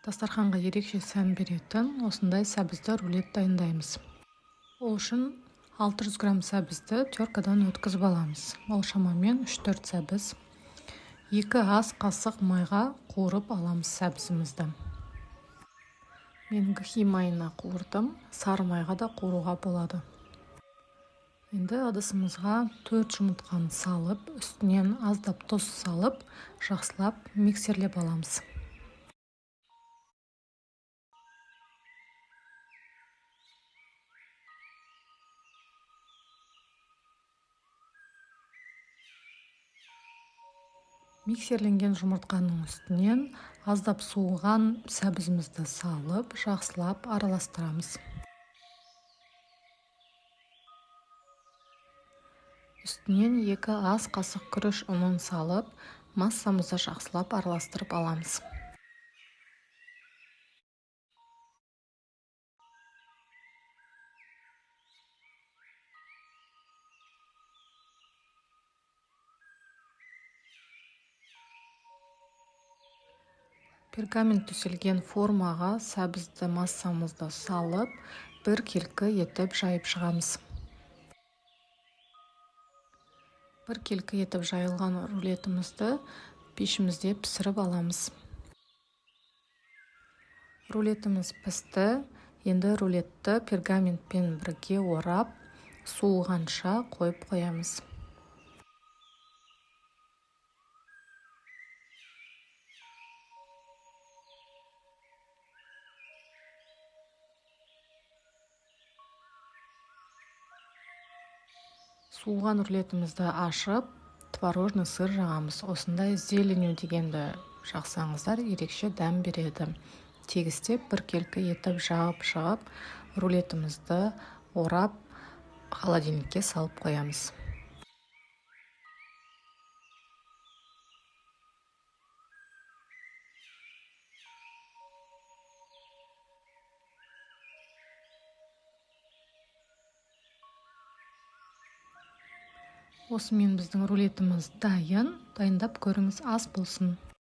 Дастарханға ерекше сән беретін осындай сәбізді рулет дайындаймыз. Ол үшін 600 грамм сәбізді теркадан өткізіп аламыз. Ол шамамен 3-4 сәбіз. 2 ас қасық майға қуырып аламыз сәбізімізді. Мен гхи майына қуырдым, сары майға да қуыруға болады. Енді ыдысымызға 4 жұмыртқаны салып, үстінен аздап тұз салып, жақсылап миксерлеп аламыз. Миксерленген жұмыртқаның үстінен аздап суыған сәбізімізді салып, жақсылап араластырамыз. Үстінен 2 ас қасық күріш ұнын салып, массамызды жақсылап араластырып аламыз. Пергамент төселген формаға сәбізді массамызды салып, бір келкі етіп жайып шығамыз. Бір келкі етіп жайылған рулетімізді пешімізде пісіріп аламыз. Рулетіміз пісті. Енді рулетті пергаментпен бірге орап, суығанша қойып қоямыз. Суыған рулетімізді ашып, творожный сыр жағамыз. Осындай зеленью дегенді жақсаңыздар, ерекше дәм береді. Тегістеп бір келкі етіп жағып шығып, рулетімізді орап, холодильникке салып қоямыз. Осымен біздің рулетіміз дайын. Дайындап көріңіз, ас болсын.